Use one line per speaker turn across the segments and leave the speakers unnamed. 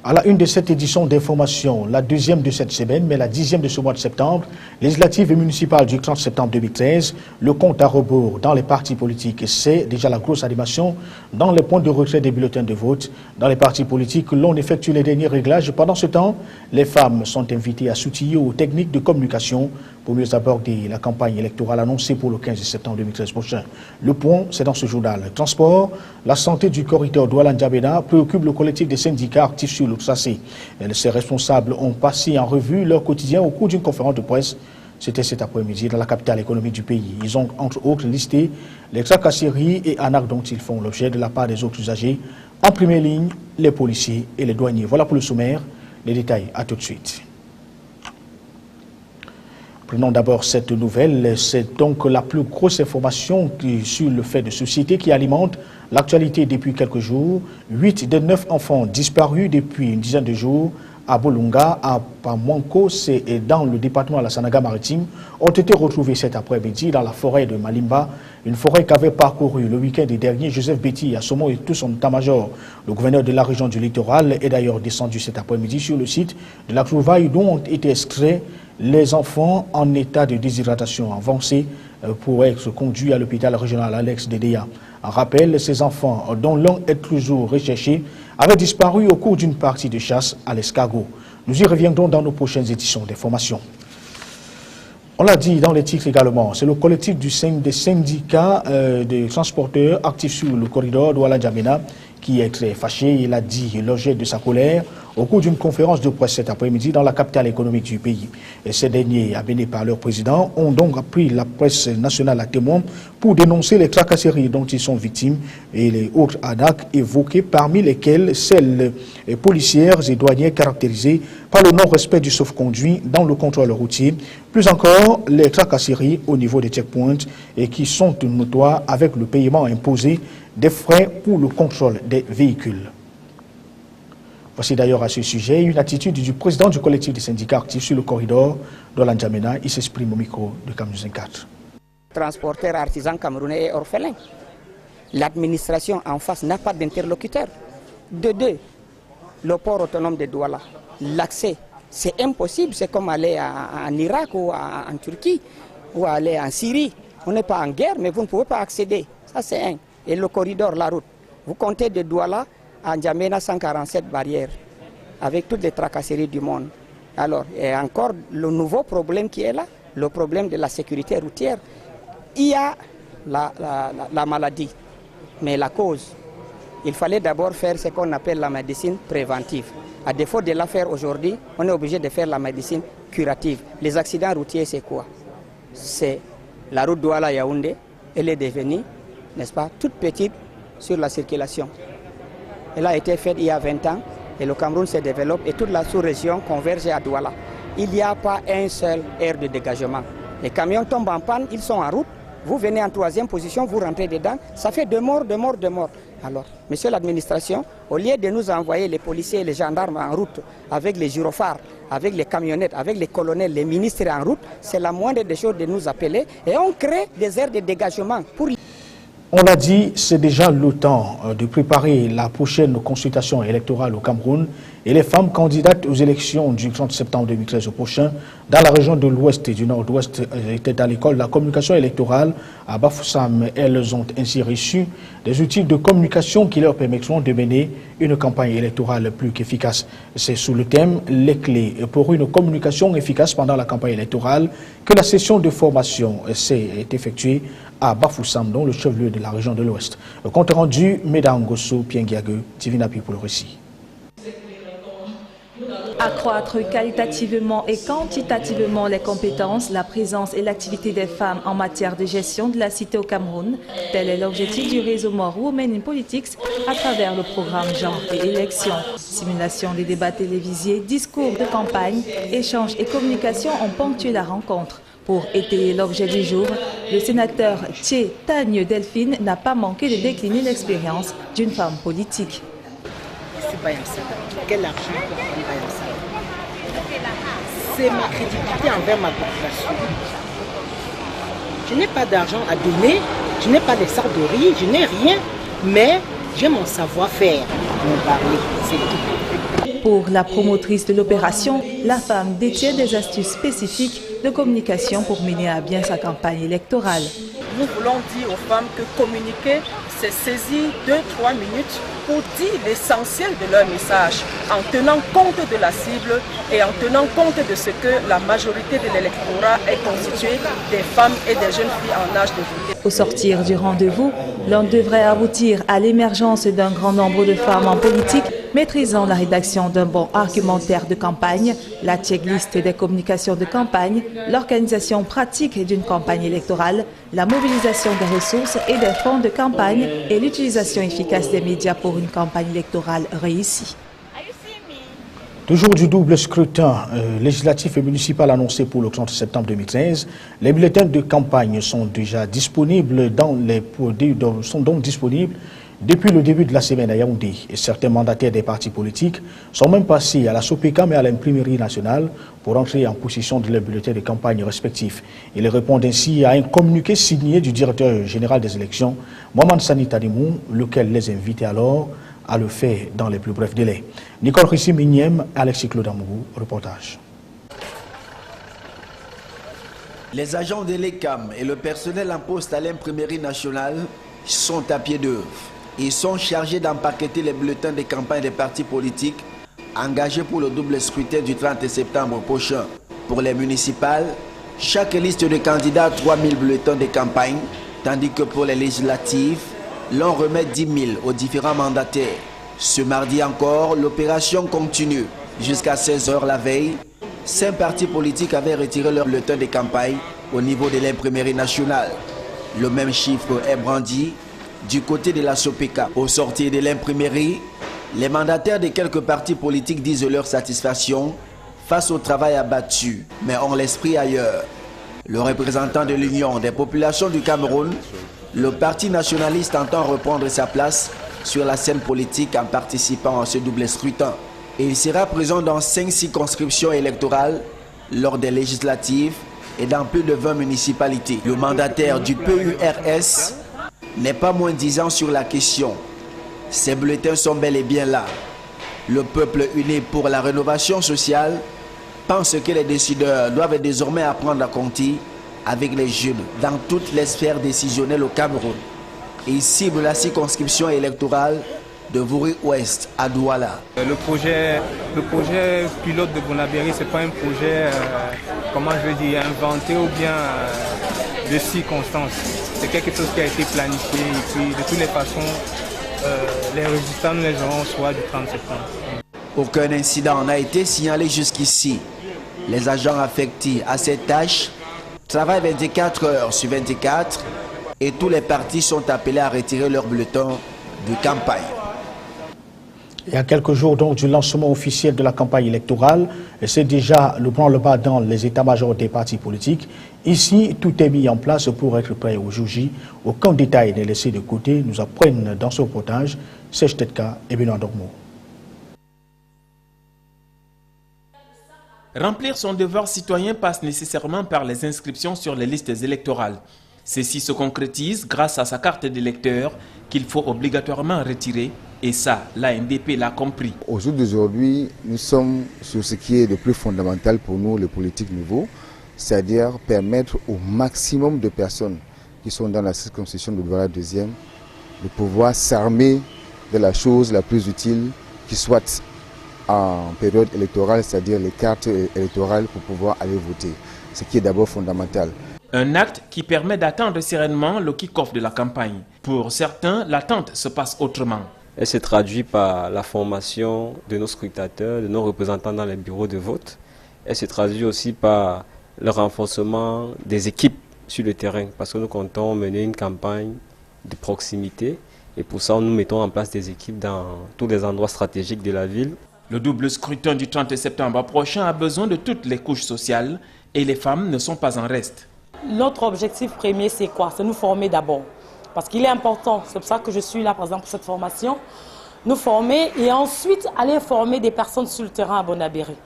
À la une de cette édition d'information, la deuxième de cette semaine, mais la 10e de ce mois de septembre, législative et municipale du 30 septembre 2013, le compte à rebours dans les partis politiques, c'est déjà la grosse animation dans les points de retrait des bulletins de vote. Dans les partis politiques, l'on effectue les derniers réglages. Pendant ce temps, les femmes sont invitées à s'outiller aux techniques de communication pour mieux aborder la campagne électorale annoncée pour le 15 septembre 2013 prochain. Le point, c'est dans ce journal. Le transport, la santé du corridor Douala-N'Djamena préoccupe le collectif des syndicats actifs sur le tracé. Ces responsables ont passé en revue leur quotidien au cours d'une conférence de presse. C'était cet après-midi dans la capitale économique du pays. Ils ont entre autres listé les tracasseries et arnaques dont ils font l'objet de la part des autres usagers. En première ligne, les policiers et les douaniers. Voilà pour le sommaire. Les détails, à tout de suite. Prenons d'abord cette nouvelle. C'est donc la plus grosse information sur le fait de société qui alimente l'actualité depuis quelques jours. 8 des 9 enfants disparus depuis une dizaine de jours à Bolunga, à Pamuanko, c'est dans le département de la Sanaga-Maritime, ont été retrouvés cet après-midi dans la forêt de Malimba, une forêt qu'avait parcouru le week-end dernier Joseph Betty à Somo et tout son état-major. Le gouverneur de la région du littoral est d'ailleurs descendu cet après-midi sur le site de la trouvaille dont ont été extraits les enfants en état de déshydratation avancée pour être conduits à l'hôpital régional Alex Dedea. En rappel, ces enfants, dont l'un est toujours recherché, avaient disparu au cours d'une partie de chasse à l'escargot. Nous y reviendrons dans nos prochaines éditions d'information. On l'a dit dans les titres également, c'est le collectif des syndicats de transporteurs actifs sur le corridor Douala-N'Djamena qui est très fâché. Il a dit l'objet de sa colère au cours d'une conférence de presse cet après-midi dans la capitale économique du pays. Et ces derniers, amenés par leur président, ont donc pris la presse nationale à témoin pour dénoncer les tracasseries dont ils sont victimes et les autres arnaques évoquées, parmi lesquelles celles policières et douanières caractérisées par le non-respect du sauf-conduit dans le contrôle routier, plus encore les tracasseries au niveau des checkpoints et qui sont notoires avec le paiement imposé des frais pour le contrôle des véhicules. Voici d'ailleurs à ce sujet une attitude du président du collectif des syndicats actifs sur le corridor Douala-N'Djamena. Il s'exprime au micro de Camus 4.
Transporteurs artisans camerounais et orphelins. L'administration en face n'a pas d'interlocuteur. De deux, le port autonome de Douala. L'accès, c'est impossible. C'est comme aller en Irak ou en Turquie ou aller en Syrie. On n'est pas en guerre, mais vous ne pouvez pas accéder. Ça, c'est un. Et le corridor, la route. Vous comptez de Douala à N'Djamena 147 barrières, avec toutes les tracasseries du monde. Alors, et encore le nouveau problème qui est là, le problème de la sécurité routière. Il y a la maladie, mais la cause, il fallait d'abord faire ce qu'on appelle la médecine préventive. À défaut de la faire aujourd'hui, on est obligé de faire la médecine curative. Les accidents routiers, c'est quoi? C'est la route Douala-Yaoundé, elle est devenue, n'est-ce pas, toute petite sur la circulation. Elle a été faite il y a 20 ans et le Cameroun se développe et toute la sous-région converge à Douala. Il n'y a pas un seul aire de dégagement. Les camions tombent en panne, ils sont en route. Vous venez en troisième position, vous rentrez dedans. Ça fait de morts. Alors, monsieur l'administration, au lieu de nous envoyer les policiers et les gendarmes en route avec les gyrophares, avec les camionnettes, avec les colonels, les ministres en route, c'est la moindre des choses de nous appeler et on crée des aires de dégagement pour...
On l'a dit, c'est déjà le temps de préparer la prochaine consultation électorale au Cameroun et les femmes candidates aux élections du 30 septembre 2013 au prochain dans la région de l'Ouest et du Nord-Ouest étaient à l'école de la communication électorale à Bafoussam. Elles ont ainsi reçu des outils de communication qui leur permettront de mener une campagne électorale plus qu'efficace. C'est sous le thème « Les clés pour une communication efficace pendant la campagne électorale » que la session de formation s'est effectuée à Bafoussam, dont le chef-lieu de la région de l'Ouest. Le compte rendu, Mesdames Gosso, Pienguiague, Tivinapi pour le récit.
Accroître qualitativement et quantitativement les compétences, la présence et l'activité des femmes en matière de gestion de la cité au Cameroun, tel est l'objectif du réseau More Women in Politics à travers le programme Genre et Élections. Simulation des débats télévisés, discours de campagne, échanges et communication ont ponctué la rencontre. Pour étayer l'objet du jour, le sénateur Tché Tagne Delphine n'a pas manqué de décliner l'expérience d'une femme politique.
Je suis Bayamsa. Quel argent pour Bayamsa? C'est ma crédibilité envers ma population. Je n'ai pas d'argent à donner, je n'ai pas de sardories, je n'ai rien, mais J'ai mon savoir-faire pour en parler, c'est tout.
Pour la promotrice de l'opération, la femme détient des astuces spécifiques de communication pour mener à bien sa campagne électorale.
Nous voulons dire aux femmes que communiquer, c'est saisir 2-3 minutes pour dire l'essentiel de leur message, en tenant compte de la cible et en tenant compte de ce que la majorité de l'électorat est constituée des femmes et des jeunes filles en âge de voter.
Au sortir du rendez-vous, l'on devrait aboutir à l'émergence d'un grand nombre de femmes en politique, maîtrisant la rédaction d'un bon argumentaire de campagne, la checklist des communications de campagne, l'organisation pratique d'une campagne électorale, la mobilisation des ressources et des fonds de campagne et l'utilisation efficace des médias pour une campagne électorale réussie.
Toujours du double scrutin législatif et municipal annoncé pour le 30 septembre 2013, les bulletins de campagne sont déjà disponibles depuis le début de la semaine à Yaoundé. Et certains mandataires des partis politiques sont même passés à la SOPECA mais à l'imprimerie nationale pour entrer en possession de leurs bulletins de campagne respectifs. Ils répondent ainsi à un communiqué signé du directeur général des élections, Mohamed Sani Tadimou, lequel les invitait alors à le faire dans les plus brefs délais. Nicole Rissi-Migniem, Alexis Claude Amourou, reportage.
Les agents de l'ECAM et le personnel en poste à l'imprimerie nationale sont à pied d'œuvre. Ils sont chargés d'empaqueter les bulletins de campagne des partis politiques engagés pour le double scrutin du 30 septembre prochain. Pour les municipales, chaque liste de candidats a 3000 bulletins de campagne, tandis que pour les législatives, l'on remet 10 000 aux différents mandataires. Ce mardi encore, l'opération continue. Jusqu'à 16 h la veille, 5 partis politiques avaient retiré leur bulletin de campagne au niveau de l'imprimerie nationale. Le même chiffre est brandi du côté de la SOPECA. Au sortir de l'imprimerie, les mandataires de quelques partis politiques disent leur satisfaction face au travail abattu, mais ont l'esprit ailleurs. Le représentant de l'Union des populations du Cameroun, le parti nationaliste entend reprendre sa place sur la scène politique en participant à ce double scrutin. Et il sera présent dans 5 circonscriptions électorales lors des législatives et dans plus de 20 municipalités. Le mandataire du PURS n'est pas moins disant sur la question. Ces bulletins sont bel et bien là. Le peuple uni pour la rénovation sociale pense que les décideurs doivent désormais apprendre à compter avec les jeunes dans toutes les sphères décisionnelles au Cameroun. Il cible la circonscription électorale de Vouri-Ouest à Douala.
Le projet pilote de Bonabéry, ce n'est pas un projet, inventé ou bien de circonstances. C'est quelque chose qui a été planifié et puis de toutes les façons, les résultats nous les aurons au soir du 30 septembre.
Aucun incident n'a été signalé jusqu'ici. Les agents affectés à cette tâche travaillent 24 heures sur 24 et tous les partis sont appelés à retirer leurs bulletins de campagne.
Il y a quelques jours donc du lancement officiel de la campagne électorale, c'est déjà le branle-bas dans les états-majors des partis politiques. Ici, tout est mis en place pour être prêt au jour J. Aucun détail n'est laissé de côté, nous apprennent dans ce reportage Serge Tetka et Benoît Dormo.
Remplir son devoir citoyen passe nécessairement par les inscriptions sur les listes électorales. Ceci se concrétise grâce à sa carte d'électeur qu'il faut obligatoirement retirer. Et ça, l'ANDP l'a compris.
Au jour d'aujourd'hui, nous sommes sur ce qui est le plus fondamental pour nous, les politiques nouveaux, c'est-à-dire permettre au maximum de personnes qui sont dans la circonscription de Douala 2e de pouvoir s'armer de la chose la plus utile qui soit en période électorale, c'est-à-dire les cartes électorales pour pouvoir aller voter, ce qui est d'abord fondamental.
Un acte qui permet d'attendre sereinement le kick-off de la campagne. Pour certains, l'attente se passe autrement.
Elle se traduit par la formation de nos scrutateurs, de nos représentants dans les bureaux de vote. Elle se traduit aussi par le renforcement des équipes sur le terrain, parce que nous comptons mener une campagne de proximité. Et pour ça, nous mettons en place des équipes dans tous les endroits stratégiques de la ville.
Le double scrutin du 30 septembre prochain a besoin de toutes les couches sociales et les femmes ne sont pas en reste.
Notre objectif premier, c'est quoi? C'est nous former d'abord. Parce qu'il est important, c'est pour ça que je suis là par exemple pour cette formation, nous former et ensuite aller former des personnes sur le terrain à Bonabéry.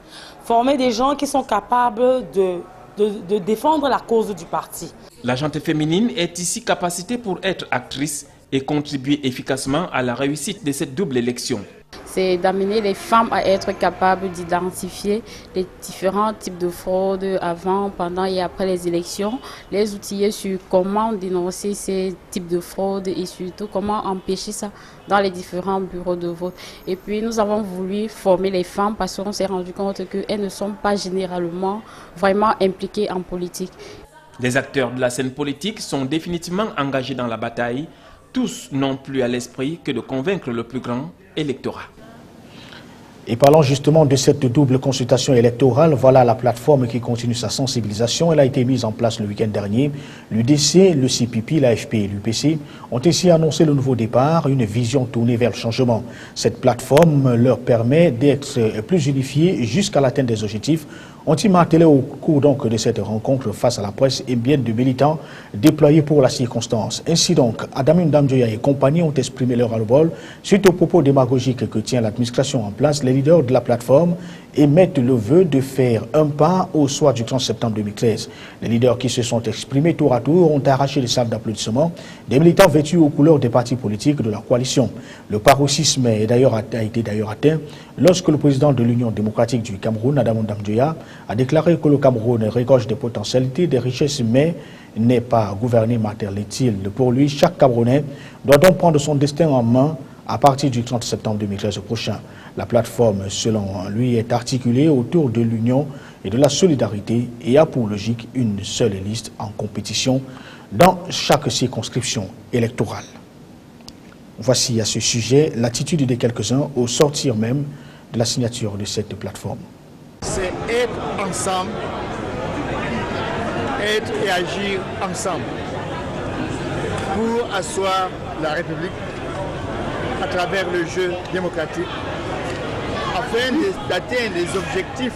Former des gens qui sont capables de défendre la cause du parti.
La gente féminine est ici capacitée pour être actrice et contribuer efficacement à la réussite de cette double élection.
C'est d'amener les femmes à être capables d'identifier les différents types de fraudes avant, pendant et après les élections, les outiller sur comment dénoncer ces types de fraudes et surtout comment empêcher ça dans les différents bureaux de vote. Et puis nous avons voulu former les femmes parce qu'on s'est rendu compte qu'elles ne sont pas généralement vraiment impliquées en politique.
Les acteurs de la scène politique sont définitivement engagés dans la bataille. Tous n'ont plus à l'esprit que de convaincre le plus grand électorat.
Et parlant justement de cette double consultation électorale, voilà la plateforme qui continue sa sensibilisation. Elle a été mise en place le week-end dernier. L'UDC, le CPP, l'AFP et l'UPC ont ainsi annoncé le nouveau départ, une vision tournée vers le changement. Cette plateforme leur permet d'être plus unifiés jusqu'à l'atteinte des objectifs. Ont-ils martelé au cours donc de cette rencontre face à la presse et bien de militants déployés pour la circonstance. Ainsi donc, Adamu Ndamjoya et compagnie ont exprimé leur ras-le-bol suite aux propos démagogiques que tient l'administration en place. Les leaders de la plateforme émettent le vœu de faire un pas au soir du 30 septembre 2013. Les leaders qui se sont exprimés tour à tour ont arraché les salles d'applaudissements des militants vêtus aux couleurs des partis politiques de leur coalition. Le paroxysme a été d'ailleurs atteint lorsque le président de l'Union démocratique du Cameroun, Adamu Ndamjoya, a déclaré que le Cameroun regorge des potentialités, des richesses, mais n'est pas gouverné matériel. Pour lui, chaque Camerounais doit donc prendre son destin en main à partir du 30 septembre 2013 prochain. La plateforme, selon lui, est articulée autour de l'union et de la solidarité et a pour logique une seule liste en compétition dans chaque circonscription électorale. Voici à ce sujet l'attitude de quelques-uns au sortir même de la signature de cette plateforme.
C'est être ensemble, être et agir ensemble pour asseoir la République à travers le jeu démocratique afin d'atteindre les objectifs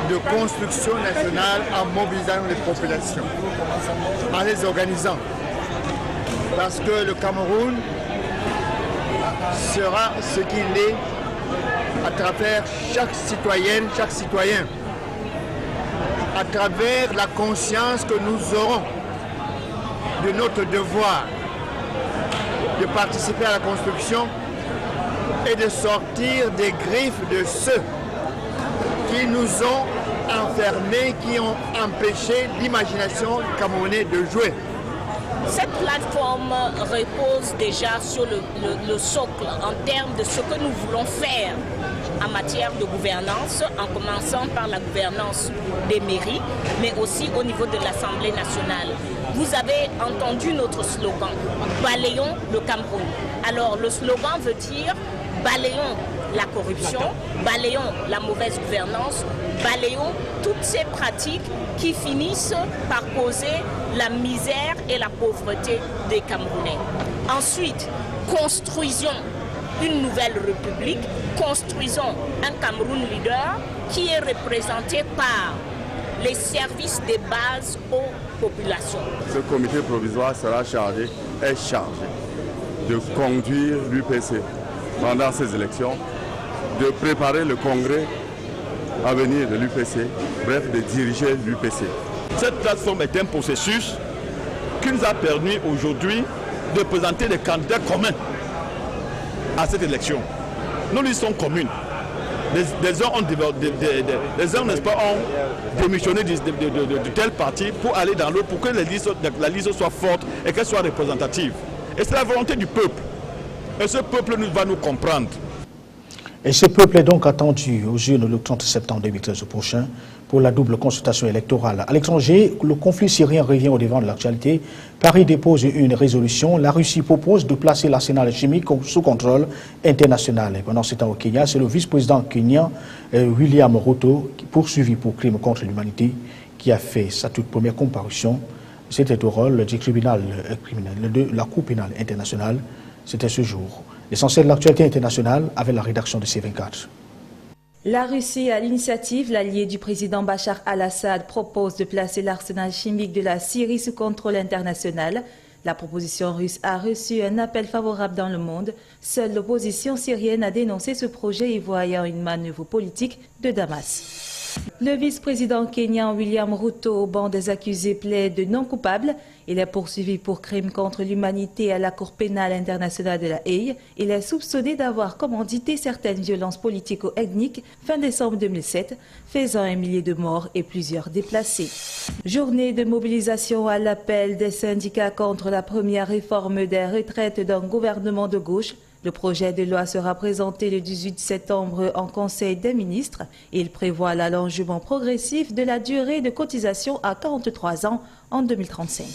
de construction nationale en mobilisant les populations, en les organisant. Parce que le Cameroun sera ce qu'il est à travers chaque citoyenne, chaque citoyen, à travers la conscience que nous aurons de notre devoir de participer à la construction et de sortir des griffes de ceux qui nous ont enfermés, qui ont empêché l'imagination camerounaise de jouer.
Cette plateforme repose déjà sur le socle en termes de ce que nous voulons faire en matière de gouvernance, en commençant par la gouvernance des mairies, mais aussi au niveau de l'Assemblée nationale. Vous avez entendu notre slogan, « Balayons le Cameroun ». Alors le slogan veut dire « Balayons la corruption, balayons la mauvaise gouvernance, balayons toutes ces pratiques qui finissent par causer la misère et la pauvreté des Camerounais. Ensuite, construisons une nouvelle république, construisons un Cameroun leader qui est représenté par les services de base aux populations.
Ce comité provisoire est chargé de conduire l'UPC pendant ces élections, de préparer le congrès à venir de l'UPC, bref, de diriger l'UPC.
Cette plateforme est un processus qui nous a permis aujourd'hui de présenter des candidats communs à cette élection. Nos listes sont communes. Les uns n'est-ce pas, ont démissionné de tel parti pour aller dans l'autre, pour que la liste soit forte et qu'elle soit représentative. Et c'est la volonté du peuple. Et ce peuple va nous comprendre.
Et ce peuple est donc attendu aux urnes le 30 septembre 2013 prochain pour la double consultation électorale. À l'étranger, le conflit syrien revient au devant de l'actualité. Paris dépose une résolution. La Russie propose de placer l'arsenal chimique sous contrôle international. Et pendant ce temps au Kenya, c'est le vice-président kenyan William Ruto, poursuivi pour crime contre l'humanité, qui a fait sa toute première comparution. C'était au rôle du tribunal criminel de la Cour pénale internationale. C'était ce jour. L'essentiel de l'actualité internationale avec la rédaction de C24.
La Russie, à l'initiative, l'allié du président Bachar al-Assad, propose de placer l'arsenal chimique de la Syrie sous contrôle international. La proposition russe a reçu un appel favorable dans le monde. Seule l'opposition syrienne a dénoncé ce projet y voyant une manœuvre politique de Damas. Le vice-président kenyan William Ruto, au banc des accusés, plaide non coupable. Il est poursuivi pour crime contre l'humanité à la Cour pénale internationale de La Haye. Il est soupçonné d'avoir commandité certaines violences politico-ethniques fin décembre 2007, faisant un millier de morts et plusieurs déplacés. Journée de mobilisation à l'appel des syndicats contre la première réforme des retraites d'un gouvernement de gauche. Le projet de loi sera présenté le 18 septembre en Conseil des ministres. Il prévoit l'allongement progressif de la durée de cotisation à 43 ans en 2035.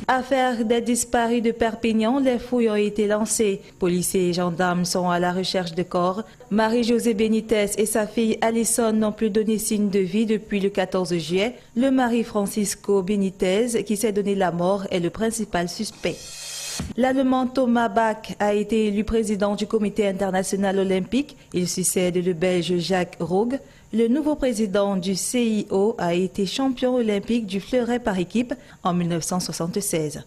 Affaire des disparus de Perpignan, les fouilles ont été lancées. Policiers et gendarmes sont à la recherche de corps. Marie-Josée Benitez et sa fille Alison n'ont plus donné signe de vie depuis le 14 juillet. Le mari Francisco Benitez, qui s'est donné la mort, est le principal suspect. L'Allemand Thomas Bach a été élu président du Comité international olympique. Il succède le Belge Jacques Rogge. Le nouveau président du CIO a été champion olympique du fleuret par équipe en 1976.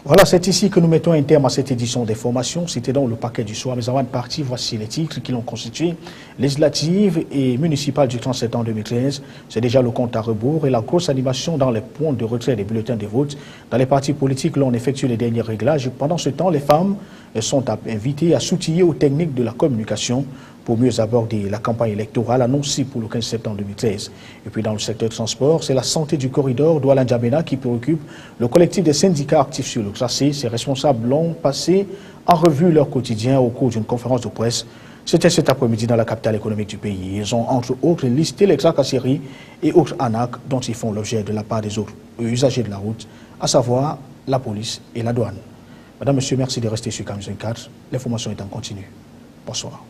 Voilà, c'est ici que nous mettons un terme à cette édition des formations. C'était donc le paquet du soir. Mais avant de partir, voici les titres qui l'ont constitué. Législatives et municipales du 30 septembre 2013. C'est déjà le compte à rebours et la grosse animation dans les points de retrait des bulletins de vote. Dans les partis politiques, l'on effectue les derniers réglages. Pendant ce temps, les femmes sont invitées à s'outiller aux techniques de la communication pour mieux aborder la campagne électorale annoncée pour le 15 septembre 2013. Et puis dans le secteur de transport, c'est la santé du corridor Douala-N'Djamena qui préoccupe le collectif des syndicats actifs sur le tracé. Ces responsables l'ont passé en revue leur quotidien au cours d'une conférence de presse. C'était cet après-midi dans la capitale économique du pays. Ils ont entre autres listé les tracasseries et autres arnaques dont ils font l'objet de la part des autres usagers de la route, à savoir la police et la douane. Madame, Monsieur, merci de rester sur Cam 24. L'information est en continu. Bonsoir.